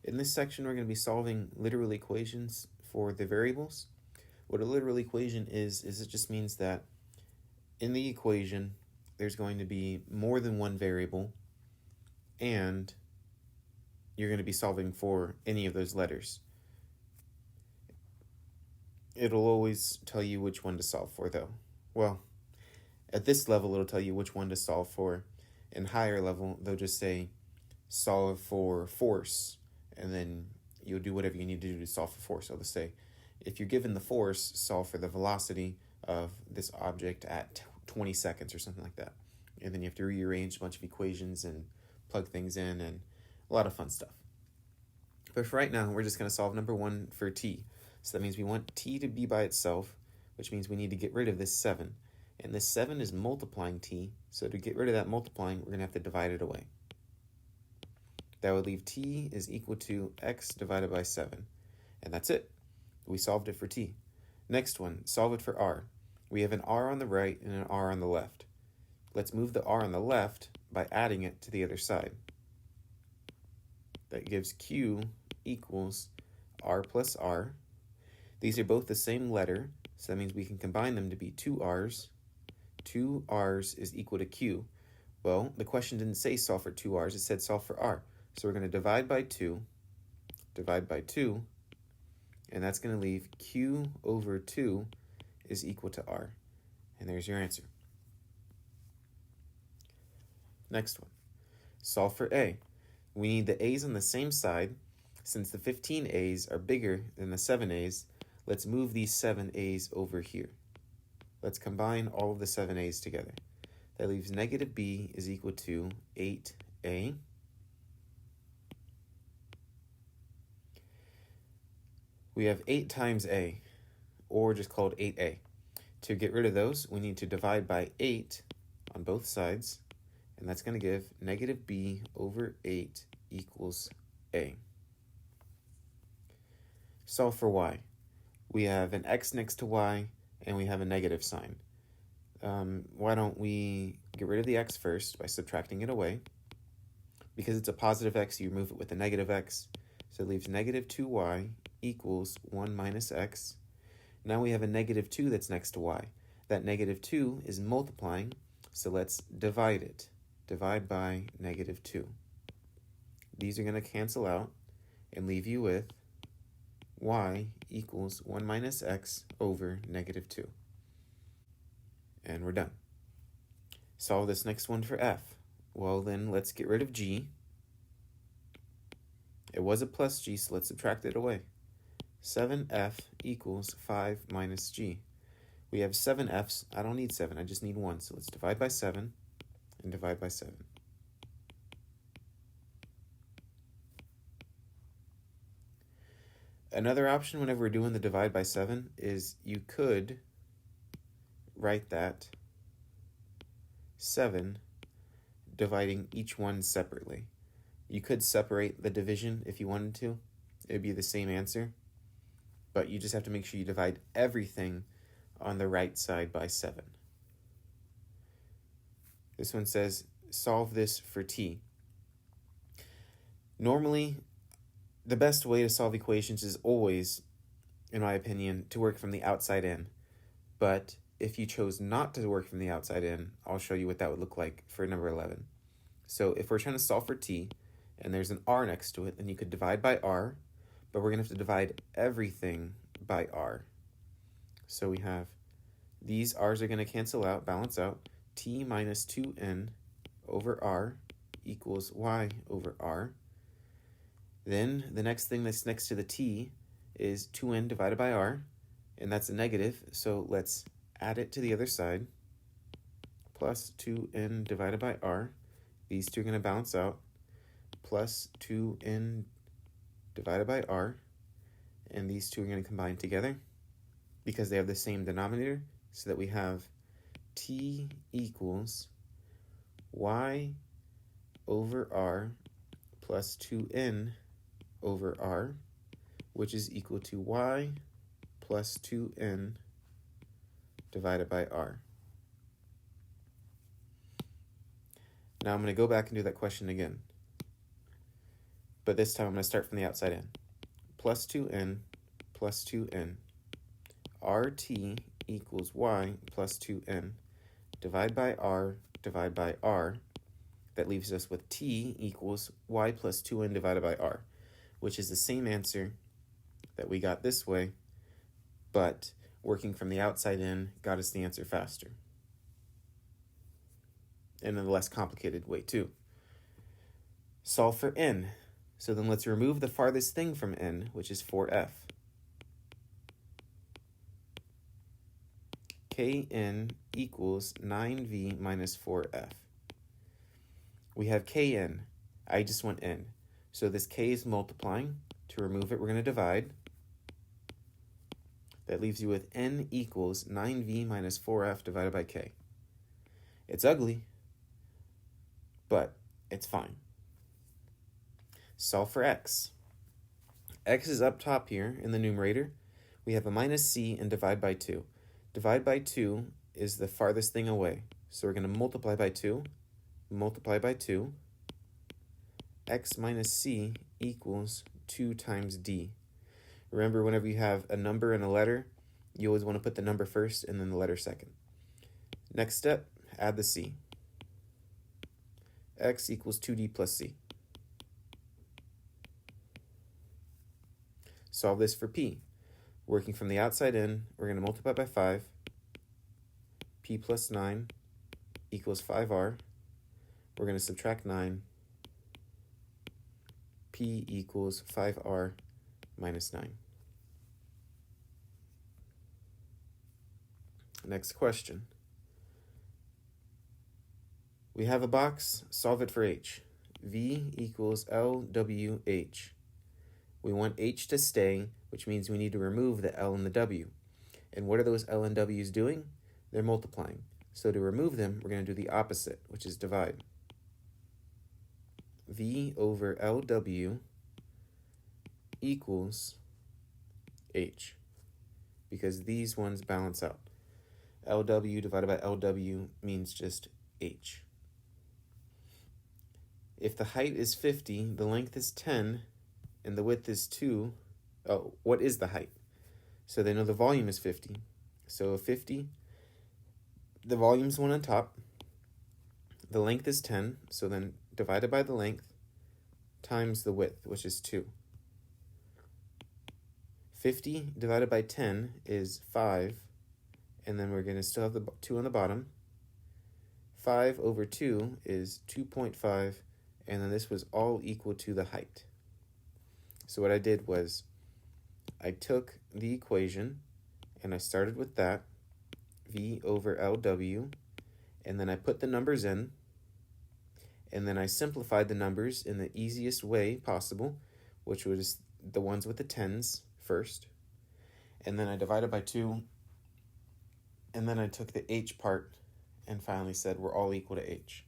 In this section, we're going to be solving literal equations for the variables. What a literal equation is it just means that in the equation, there's going to be more than one variable, and you're going to be solving for any of those letters. It'll always tell you which one to solve for, though. Well, at this level, it'll tell you which one to solve for. In higher level, they'll just say solve for force, and then you'll do whatever you need to do to solve for force. So they'll say, if you're given the force, solve for the velocity of this object at 20 seconds or something like that. And then you have to rearrange a bunch of equations and plug things in, and a lot of fun stuff. But for right now, we're just going to solve number 1 for t. So that means we want t to be by itself, which means we need to get rid of this 7. And this 7 is multiplying t, so to get rid of that multiplying, we're going to have to divide it away. That would leave t is equal to x divided by 7. And that's it. We solved it for t. Next one, solve it for r. We have an r on the right and an r on the left. Let's move the r on the left by adding it to the other side. That gives q equals r plus r. These are both the same letter, so that means we can combine them to be 2 r's. 2 r's is equal to q. Well, the question didn't say solve for 2 r's, it said solve for r. So we're going to divide by 2, and that's going to leave q over 2 is equal to r. And there's your answer. Next one, solve for a. We need the a's on the same side. Since the 15 a's are bigger than the 7 a's, let's move these 7 a's over here. Let's combine all of the 7 a's together. That leaves negative b is equal to 8a. We have 8 times a, or just called 8a. To get rid of those, we need to divide by 8 on both sides, and that's going to give negative b over 8 equals a. Solve for y. We have an x next to y, and we have a negative sign. Why don't we get rid of the x first by subtracting it away? Because it's a positive x, you remove it with a negative x, so it leaves negative 2y equals 1 minus x. Now we have a negative 2 that's next to y. That negative 2 is multiplying, so let's divide it. Divide by negative 2. These are going to cancel out and leave you with y equals 1 minus x over negative 2. And we're done. Solve this next one for f. Well, then let's get rid of g. It was a plus g, so let's subtract it away. 7f equals 5 minus g. We have 7 f's. I don't need 7, I just need 1. So let's divide by 7 and divide by 7. Another option whenever we're doing the divide by 7 is you could write that 7 dividing each one separately. You could separate the division if you wanted to. It would be the same answer. But you just have to make sure you divide everything on the right side by 7. This one says, solve this for t. Normally, the best way to solve equations is always, in my opinion, to work from the outside in. But if you chose not to work from the outside in, I'll show you what that would look like for number 11. So if we're trying to solve for t, and there's an r next to it, then you could divide by r, but we're going to have to divide everything by r. So we have, these r's are going to cancel out, balance out. T minus 2n over r equals y over r. Then the next thing that's next to the t is 2n divided by r, and that's a negative, so let's add it to the other side. Plus 2n divided by r. These two are going to balance out. Plus 2n divided by r, and these two are going to combine together because they have the same denominator, so that we have t equals y over r plus 2n over r, which is equal to y plus 2n divided by r. Now I'm going to go back and do that question again. but this time I'm going to start from the outside in. Plus 2n plus 2n. RT equals y plus 2n. Divide by r, divide by r. That leaves us with t equals y plus 2n divided by r, which is the same answer that we got this way, but working from the outside in got us the answer faster. And in a less complicated way too. Solve for n. So then let's remove the farthest thing from n, which is 4f. Kn equals 9v minus 4f. We have kn. I just want n. So this k is multiplying. To remove it, we're going to divide. That leaves you with n equals 9v minus 4f divided by k. It's ugly, but it's fine. Solve for x. X is up top here in the numerator. We have a minus c and divide by 2. Divide by 2 is the farthest thing away. So we're going to multiply by 2. Multiply by 2. X minus c equals 2 times d. Remember, whenever you have a number and a letter, you always want to put the number first and then the letter second. Next step, add the c. X equals 2d plus c. Solve this for p. Working from the outside in, we're going to multiply by 5. P plus 9 equals 5r. We're going to subtract 9. P equals 5r minus 9. Next question. We have a box, solve it for h. V equals LWH. We want h to stay, which means we need to remove the L and the W. And what are those L and W's doing? They're multiplying. So to remove them, we're going to do the opposite, which is divide. V over LW equals h, because these ones balance out. LW divided by LW means just h. If the height is 50, the length is 10, and the width is 2, what is the height? So they know the volume is 50. So 50, the volume's 1 on top, the length is 10, so then divided by the length times the width, which is 2. 50 divided by 10 is 5, and then we're going to still have the 2 on the bottom. 5 over 2 is 2.5, and then this was all equal to the height. So what I did was I took the equation and I started with that, V over LW, and then I put the numbers in, and then I simplified the numbers in the easiest way possible, which was the ones with the tens first, and then I divided by 2, and then I took the h part and finally said we're all equal to h.